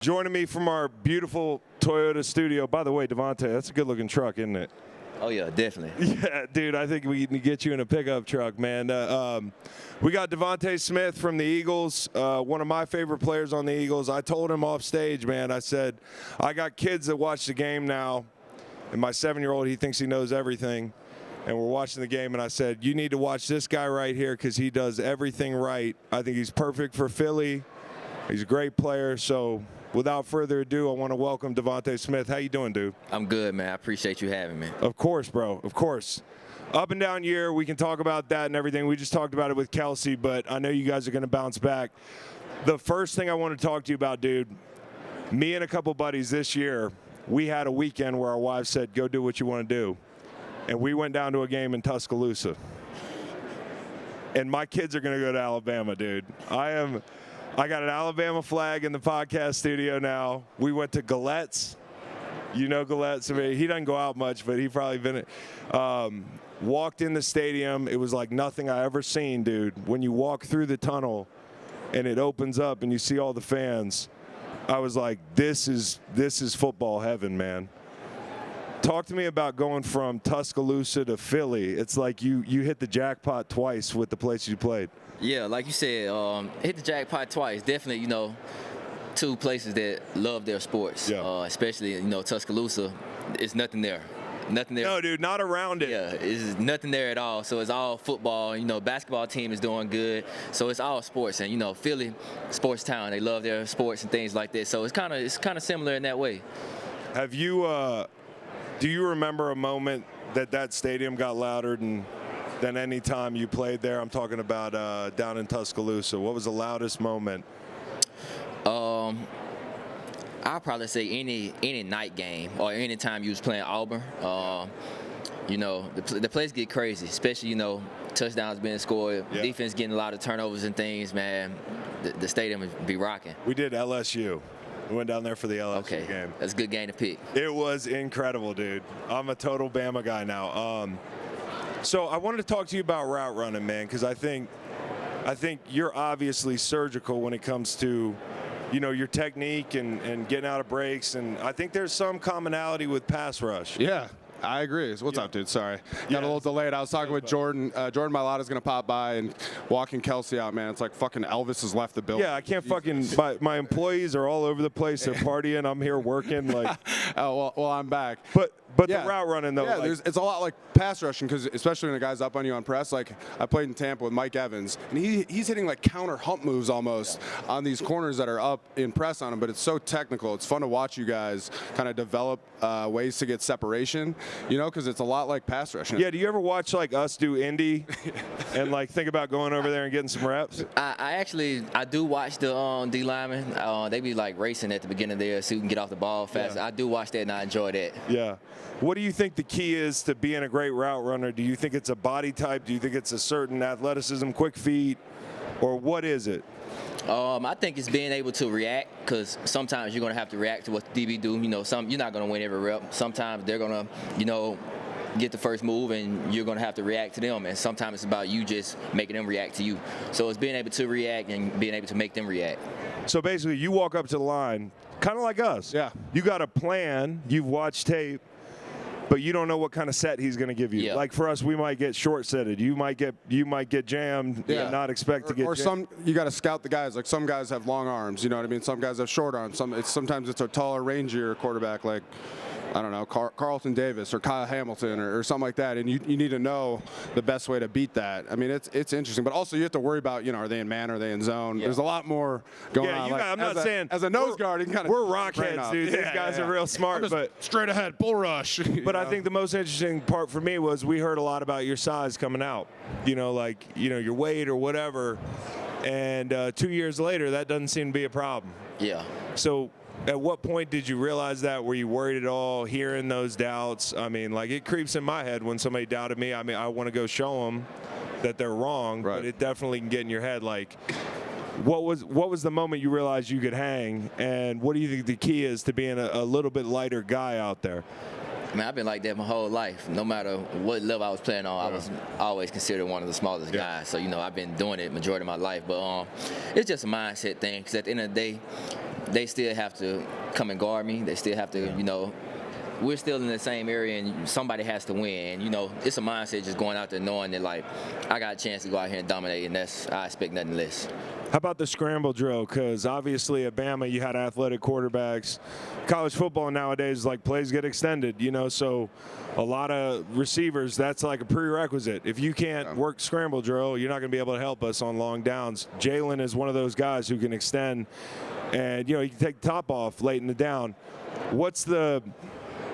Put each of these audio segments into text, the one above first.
Joining me from our beautiful Toyota studio. By the way, Devonta, that's a good-looking truck, isn't it? Oh, yeah, definitely. Yeah, dude, I think we can get you in a pickup truck, man. We got Devonta Smith from the Eagles, one of my favorite players on the Eagles. I told him off stage, man, I said, I got kids that watch the game now, and my 7-year-old, he thinks he knows everything, and we're watching the game, and I said, you need to watch this guy right here because he does everything right. I think he's perfect for Philly. He's a great player, so without further ado, I want to welcome Devonta Smith. How you doing, dude? I'm good, man. I appreciate you having me. Of course, bro. Of course. Up and down year, we can talk about that and everything. We just talked about it with Kelce, but I know you guys are going to bounce back. The first thing I want to talk to you about, dude, me and a couple buddies this year, we had a weekend where our wives said, go do what you want to do. And we went down to a game in Tuscaloosa. And my kids are going to go to Alabama, dude. I got an Alabama flag in the podcast studio now. We went to Galette's. You know Galette's. I mean, he doesn't go out much, but he probably been walked in the stadium. It was like nothing I ever seen, dude. When you walk through the tunnel and it opens up and you see all the fans, I was like, this is football heaven, man. Talk to me about going from Tuscaloosa to Philly. It's like you hit the jackpot twice with the place you played. Yeah, like you said, hit the jackpot twice. Definitely, two places that love their sports. Yeah. Especially, Tuscaloosa. It's nothing there. Nothing there. No, dude, not around it. Yeah, it's nothing there at all. So it's all football. Basketball team is doing good. So it's all sports. And, Philly, sports town. They love their sports and things like that. So it's kind of similar in that way. Have you do you remember a moment that stadium got louder than any time you played there? I'm talking about down in Tuscaloosa. What was the loudest moment? I'll probably say any night game or any time you was playing Auburn. The place get crazy, especially touchdowns being scored, yeah. Defense getting a lot of turnovers and things. Man, the stadium would be rocking. We did LSU. We went down there for the LSU game. That's a good game to pick. It was incredible, dude. I'm a total Bama guy now. So I wanted to talk to you about route running, man, because I think you're obviously surgical when it comes to, your technique and getting out of breaks, and I think there's some commonality with pass rush. Yeah. I agree. What's up, dude? Sorry. Got a little delayed. I was talking with Jordan. Jordan Mailata's going to pop by and walking Kelce out, man. It's like fucking Elvis has left the building. Yeah, I can't fucking – my employees are all over the place. They're partying. I'm here working. Like, well, I'm back. But yeah. The route running, though. Yeah, it's a lot like pass rushing because especially when a guy's up on you on press. Like, I played in Tampa with Mike Evans, and he's hitting like counter hump moves almost on these corners that are up in press on him, but it's so technical. It's fun to watch you guys kind of develop ways to get separation, because it's a lot like pass rushing. Yeah, do you ever watch like us do Indy and like think about going over there and getting some reps? I do watch the D linemen. They be like racing at the beginning there so you can get off the ball fast. Yeah. I do watch that and I enjoy that. Yeah. What do you think the key is to being a great route runner? Do you think it's a body type? Do you think it's a certain athleticism, quick feet, or what is it? I think it's being able to react, because sometimes you're going to have to react to what the DB do. You're not going to win every rep. Sometimes they're going to, get the first move and you're going to have to react to them. And sometimes it's about you just making them react to you. So it's being able to react and being able to make them react. So basically you walk up to the line, kind of like us. Yeah. You got a plan. You've watched tape. But you don't know what kind of set he's going to give you. Yeah. Like for us, we might get short-setted. You might get jammed. Yeah. And not expect to get. Or jammed. you got to scout the guys. Like some guys have long arms. You know what I mean? Some guys have short arms. Sometimes it's a taller, rangier quarterback like, I don't know, Carlton Davis or Kyle Hamilton or something like that. And you need to know the best way to beat that. I mean, it's interesting. But also you have to worry about, are they in man? Are they in zone? Yeah. There's a lot more going on. I'm not saying. As a nose guard, you can kind of. We're rockheads, dude. These guys are real smart. But straight ahead, bull rush. But I think the most interesting part for me was we heard a lot about your size coming out. Your weight or whatever. And 2 years later, that doesn't seem to be a problem. Yeah. So at what point did you realize that? Were you worried at all hearing those doubts? I mean, like it creeps in my head when somebody doubted me. I mean, I want to go show them that they're wrong, right. But it definitely can get in your head. Like, what was the moment you realized you could hang? And what do you think the key is to being a little bit lighter guy out there? Man, I've been like that my whole life. No matter what level I was playing on, I was always considered one of the smallest guys. So, I've been doing it majority of my life. But it's just a mindset thing, because at the end of the day, they still have to come and guard me. They still have to, you know, we're still in the same area, and somebody has to win. And, you know, it's a mindset just going out there knowing that, like, I got a chance to go out here and dominate, and I expect nothing less. How about the scramble drill? Because obviously at Bama you had athletic quarterbacks. College football nowadays, like, plays get extended, you know, so a lot of receivers, that's like a prerequisite. If you can't work scramble drill, you're not going to be able to help us on long downs. Jalen is one of those guys who can extend, and, you know, you can take the top off late in the down. What's the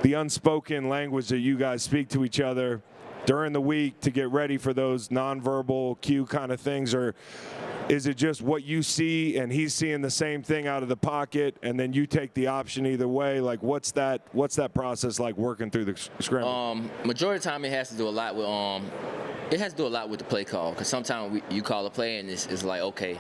unspoken language that you guys speak to each other during the week to get ready for those nonverbal cue kind of things? Or is it just what you see and he's seeing the same thing out of the pocket and then you take the option either way? Like, what's that process like working through the scramble? Majority of the time it has to do a lot with the play call, because sometimes you call a play and it's like, okay,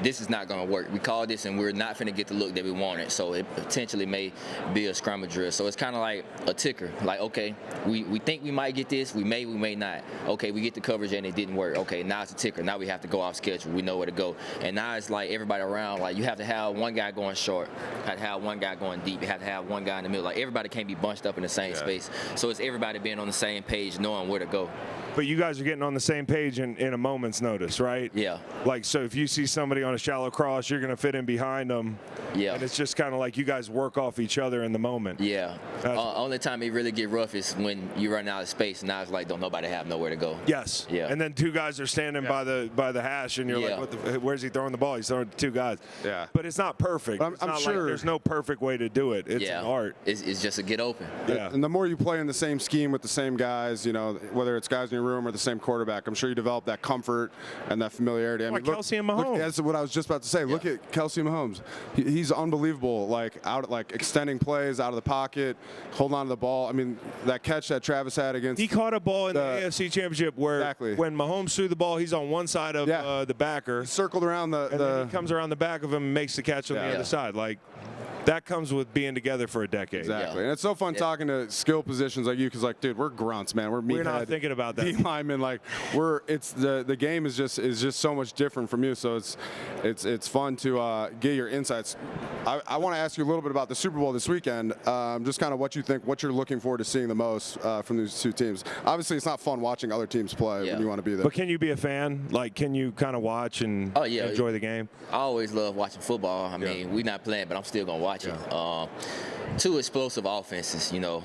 this is not going to work. We call this and we're not going to get the look that we wanted. So it potentially may be a scramble drill. So it's kind of like a ticker. Like, okay, we think we might get this. We may not. Okay, we get the coverage and it didn't work. Okay, now it's a ticker. Now we have to go off schedule. We know where to go. And now it's like everybody around. Like, you have to have one guy going short. You have to have one guy going deep. You have to have one guy in the middle. Like, everybody can't be bunched up in the same space. So it's everybody being on the same page, knowing where to go. But you guys are getting on the same page in a moment's notice, right? Yeah. Like, so if you see somebody on a shallow cross, you're going to fit in behind them. Yeah. And it's just kind of like you guys work off each other in the moment. Yeah. Only time it really get rough is when you run out of space, and now it's like, don't nobody have nowhere to go. Yes. Yeah. And then two guys are standing by the hash, and you're like, where's he throwing the ball? He's throwing it to two guys. Yeah. But it's not perfect. I'm not sure like there's no perfect way to do it. It's an art. It's just a get open. Yeah. And the more you play in the same scheme with the same guys, you know, whether it's guys in your room or the same quarterback, I'm sure you develop that comfort and that familiarity. I mean, look, Kelce and Mahomes. That's what I was just about to say. Yeah. Look at Kelce and Mahomes. He's unbelievable. Like, extending plays out of the pocket, holding on to the ball. I mean, that catch that Travis had against. He caught a ball in the AFC Championship where when Mahomes threw the ball, he's on one side of the backer. He circled around and then he comes around the back of him and makes the catch on the other side. Like, that comes with being together for a decade. Exactly. Yeah. And it's so fun talking to skill positions like you, because, like, dude, we're grunts, man. We're meathead. We're not thinking about that. D-linemen, like, the game is just so much different from you. So it's fun to get your insights. I want to ask you a little bit about the Super Bowl this weekend. Just kind of what you think, what you're looking forward to seeing the most from these two teams. Obviously, it's not fun watching other teams play when you want to be there. But can you be a fan? Like, can you kind of watch and enjoy the game? I always love watching football. I mean, we're not playing, but I'm still going to watch it. Two explosive offenses, you know.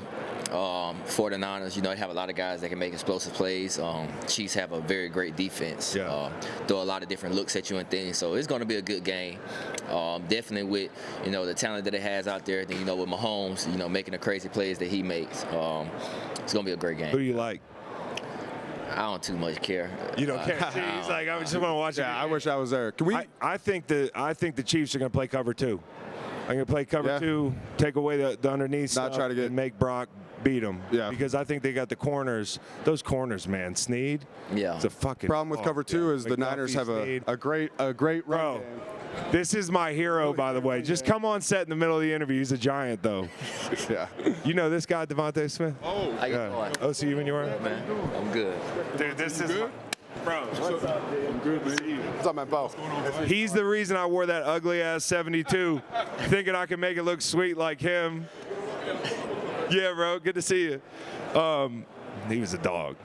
49ers, you know, they have a lot of guys that can make explosive plays. Chiefs have a very great defense. Throw a lot of different looks at you and things. So it's going to be a good game. Definitely with, you know, the talent that it has out there. Then, you know, with Mahomes, you know, making the crazy plays that he makes. It's going to be a great game. Who do you like? I don't too much care. You don't care? He's like, I just want to watch it. Yeah, I wish I was there. Can we? I think the Chiefs are going to play cover two. I'm going to play cover two, take away the underneath stuff, try to get, and make Brock beat them. Yeah. Because I think they got the corners. Those corners, man. Snead. Yeah. It's a fucking problem with cover two is the Niners have a great run game. This is my hero, by the way. Just come on set in the middle of the interview. He's a giant, though. Yeah. You know this guy, Devonta Smith? Oh. How you doing? Oh, see you when you were? Man, I'm good. Dude, this is bro. What's up, dude? I'm good, man. What's up, man, Beau? He's the reason I wore that ugly-ass 72, thinking I could make it look sweet like him. Yeah, bro. Good to see you. He was a dog.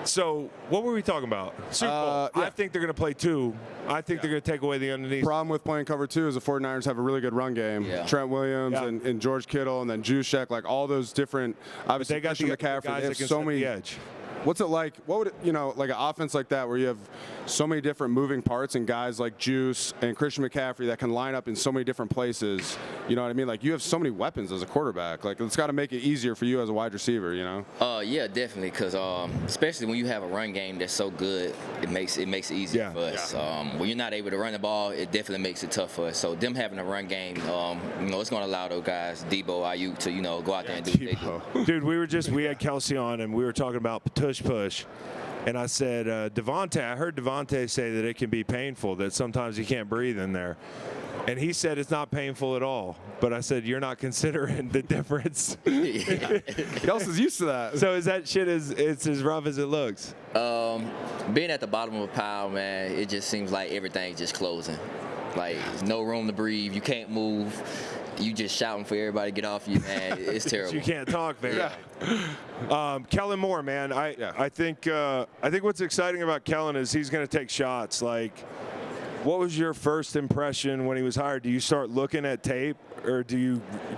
So what were we talking about? Super Bowl. I think they're going to play two. I think they're going to take away the underneath. Problem with playing cover two is the 49ers have a really good run game. Yeah. Trent Williams and George Kittle and then Juszczyk, like all those different. Obviously, they got the McCaffrey. guys They that have can so set many. the edge. What's it like? What would it, you know, like an offense like that where you have so many different moving parts and guys like Juice and Christian McCaffrey that can line up in so many different places? You know what I mean? Like, you have so many weapons as a quarterback. Like, it's got to make it easier for you as a wide receiver, you know? Yeah, definitely, because especially when you have a run game that's so good, it makes it easier for us. When you're not able to run the ball, it definitely makes it tough for us. So them having a run game, you know, it's going to allow those guys, Debo, Ayuk, to, you know, go out there and do what they do. Dude, we had Kelce on, and we were talking about push. And I said, I heard Devonta say that it can be painful, that sometimes you can't breathe in there. And he said it's not painful at all. But I said, you're not considering the difference. Kelce's used to that. So is that shit it's as rough as it looks? Being at the bottom of a pile, man, it just seems like everything's just closing. Like, no room to breathe. You can't move. You just shouting for everybody to get off you, man. It's terrible. You can't talk, man. Kellen Moore, man. I think what's exciting about Kellen is he's going to take shots. Like, what was your first impression when he was hired? Do you start looking at tape, or do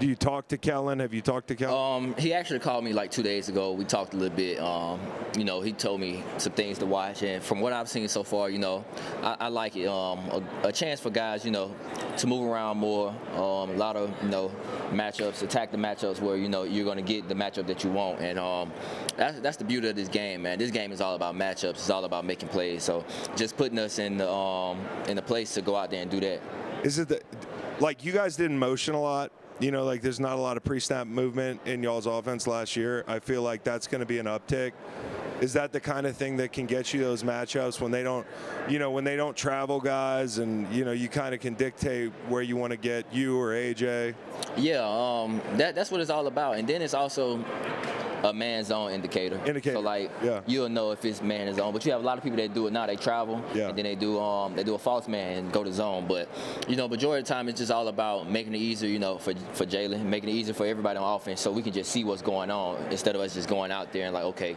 you talk to Kellen? Have you talked to Kellen? He actually called me like 2 days ago. We talked a little bit. You know, he told me some things to watch, and from what I've seen so far, you know, I like it. A chance for guys, you know, to move around more. A lot of, you know, matchups, attack the matchups where, you know, you're going to get the matchup that you want, and that's the beauty of this game, man. This game is all about matchups. It's all about making plays. So just putting us in the place to go out there and do that. Is it that, like, you guys didn't motion a lot? You know, like, there's not a lot of pre-snap movement in y'all's offense last year. I feel like that's going to be an uptick. Is that the kind of thing that can get you those matchups when they don't, you know, when they don't travel guys, and, you know, you kind of can dictate where you want to get you or AJ? Yeah, that's what it's all about. And then it's also a man zone indicator. So, like, you'll know if it's man is zone. But you have a lot of people that do it now. They travel, and then they do a false man and go to zone. But, you know, majority of the time it's just all about making it easier, you know, for Jalen, making it easier for everybody on offense, so we can just see what's going on instead of us just going out there and like, okay,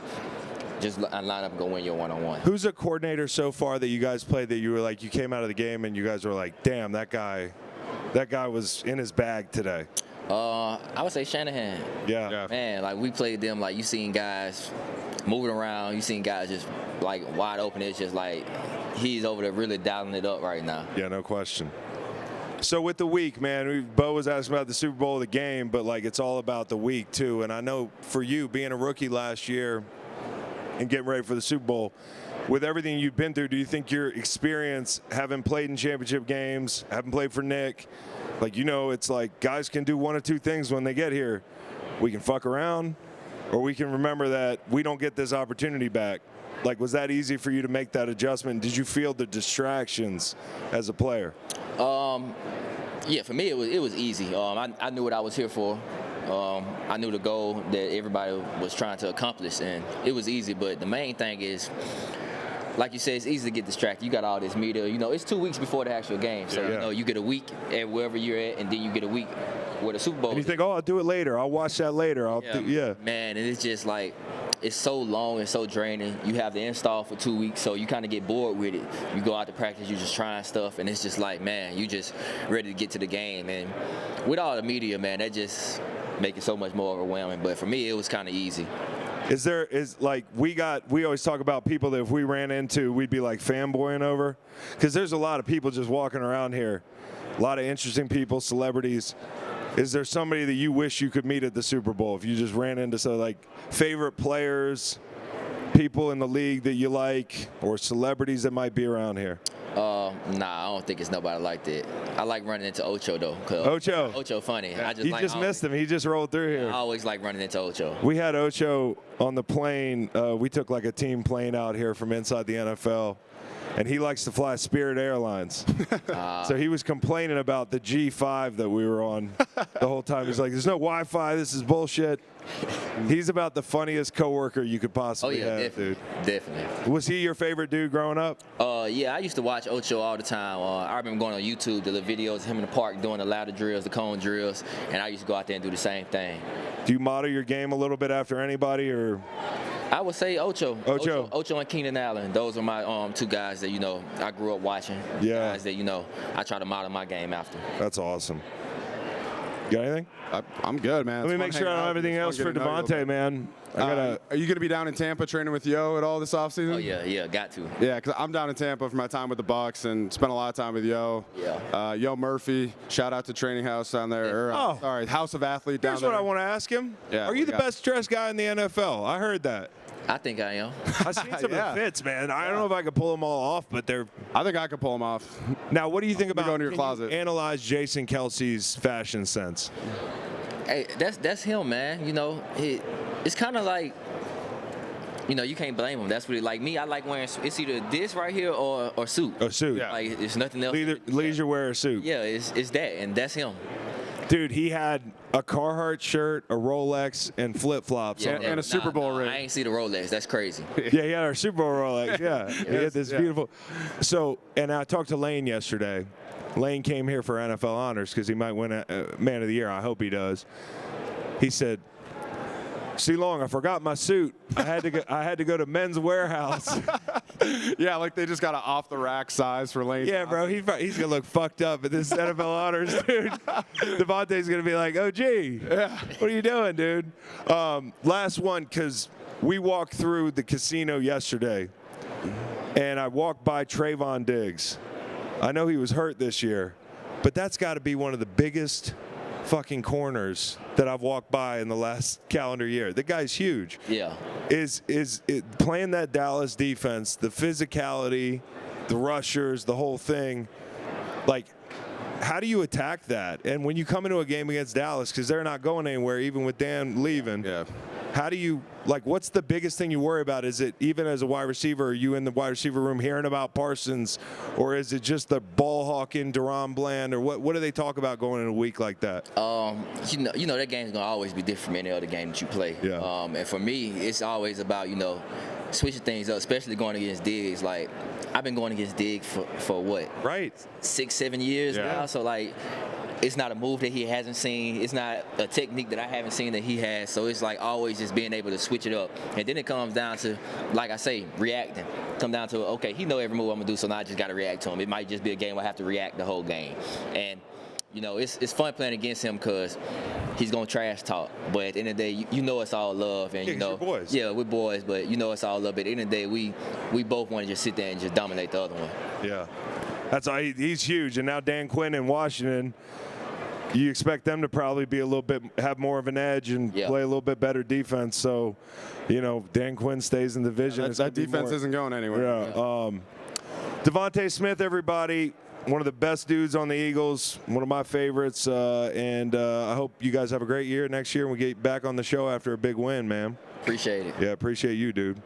just line up and go win your one-on-one. Who's a coordinator so far that you guys played that you were like, you came out of the game and you guys were like, damn, that guy was in his bag today? I would say Shanahan. Yeah. Man, like, we played them, like, you seen guys moving around, you seen guys just like wide open. It's just like he's over there really dialing it up right now. Yeah, no question. So with the week, man, Beau was asking about the Super Bowl, the game, but like it's all about the week too. And I know for you, being a rookie last year and getting ready for the Super Bowl, with everything you've been through, do you think your experience, having played in championship games, having played for Nick, like, you know, it's like guys can do one of two things when they get here. We can fuck around, or we can remember that we don't get this opportunity back. Like, was that easy for you to make that adjustment? Did you feel the distractions as a player? Yeah, for me it was easy. I knew what I was here for. I knew the goal that everybody was trying to accomplish, and it was easy. But the main thing is, like you said, it's easy to get distracted. You got all this media. You know, it's 2 weeks before the actual game. So, you know, you get a week at wherever you're at, and then you get a week where the Super Bowl and you think, oh, I'll do it later. I'll watch that later. Man, and it's just like, it's so long and so draining. You have the install for 2 weeks, so you kind of get bored with it. You go out to practice, you're just trying stuff, and it's just like, man, you just ready to get to the game. And with all the media, man, that just make it so much more overwhelming. But for me, it was kind of easy. We always talk about people that if we ran into, we'd be like fanboying over, because there's a lot of people just walking around here, a lot of interesting people, celebrities. Is there somebody that you wish you could meet at the Super Bowl if you just ran into, so like favorite players, people in the league that you like, or celebrities that might be around here? Nah, I don't think it's nobody like that. I like running into Ocho though. Ocho funny. Yeah. You just missed him. He just rolled through here. I always like running into Ocho. We had Ocho on the plane. We took like a team plane out here from inside the NFL. And he likes to fly Spirit Airlines. So he was complaining about the G5 that we were on the whole time. He's like, there's no Wi-Fi. This is bullshit. He's about the funniest coworker you could possibly have, dude. Definitely. Was he your favorite dude growing up? Yeah, I used to watch Ocho all the time. I remember going on YouTube, the videos of him in the park doing the ladder drills, the cone drills, and I used to go out there and do the same thing. Do you model your game a little bit after anybody, or? I would say Ocho and Keenan Allen. Those are my two guys that, you know, I grew up watching. Yeah. Guys that, you know, I try to model my game after. That's awesome. You got anything? I'm good, man. Let me make sure I don't have anything else for Devonta, man. Are you going to be down in Tampa training with Yo at all this offseason? Oh, yeah, got to. Yeah, because I'm down in Tampa for my time with the Bucks and spent a lot of time with Yo. Yeah. Yo Murphy, shout out to Training House down there. Sorry, House of Athlete down there. Here's what I want to ask him. Yeah, are you the best dressed guy in the NFL? I heard that. I think I am. I've seen some of the fits, man. I don't know if I could pull them all off, but they're. I think I could pull them off. Now, what do you think about going to your closet? Analyze Jason Kelce's fashion sense? Hey, that's him, man. You know, it's kind of like, you know, you can't blame him. That's what like me. I like wearing. It's either this right here or suit. A suit. Yeah. Like, it's nothing else. Leisure wear a suit. Yeah, it's that, and that's him. Dude, he had a Carhartt shirt, a Rolex, and flip-flops. Yeah, and a Super Bowl ring. I ain't see the Rolex. That's crazy. Yeah, he had our Super Bowl Rolex. Yeah, he had this beautiful. So, and I talked to Lane yesterday, Lane came here for NFL honors because he might win a Man of the Year. I hope he does. He said, "See, Long, I forgot my suit. I had to go to Men's Warehouse." Yeah, like they just got an off-the-rack size for Lane. Yeah, bro, he's gonna look fucked up at this NFL honors, dude. Devontae's gonna be like, "Oh, gee, what are you doing, dude?" Last one, because we walked through the casino yesterday, and I walked by Trevon Diggs. I know he was hurt this year, but that's got to be one of the biggest fucking corners that I've walked by in the last calendar year. The guy's huge. Yeah. Is it playing that Dallas defense, the physicality, the rushers, the whole thing, like, how do you attack that? And when you come into a game against Dallas, because they're not going anywhere, even with Dan leaving, how do you, like, what's the biggest thing you worry about? Is it, even as a wide receiver, are you in the wide receiver room hearing about Parsons, or is it just the ball hawking Deron Bland, or what do they talk about going in a week like that? You know that game's gonna always be different from any other game that you play. Yeah. And for me, it's always about, you know, switching things up, especially going against Diggs. Like, I've been going against Diggs for what? Right. 6-7 years now. So, like, it's not a move that he hasn't seen. It's not a technique that I haven't seen that he has. So it's like always just being able to switch it up. And then it comes down to, like I say, reacting. Come down to, okay, he know every move I'm gonna do, so now I just gotta react to him. It might just be a game where I have to react the whole game. And you know, it's fun playing against him because he's gonna trash talk. But at the end of the day, you know it's all love, and you know, boys. Yeah, we're boys. But you know it's all love. But at the end of the day, we both want to just sit there and just dominate the other one. Yeah, that's why he's huge. And now Dan Quinn in Washington, you expect them to probably be a little bit, have more of an edge and play a little bit better defense. So, you know, Dan Quinn stays in the division. Yeah, that defense isn't going anywhere. Yeah. Devonta Smith, everybody. One of the best dudes on the Eagles, one of my favorites, and I hope you guys have a great year next year and we get back on the show after a big win, man. Appreciate it. Yeah, appreciate you, dude.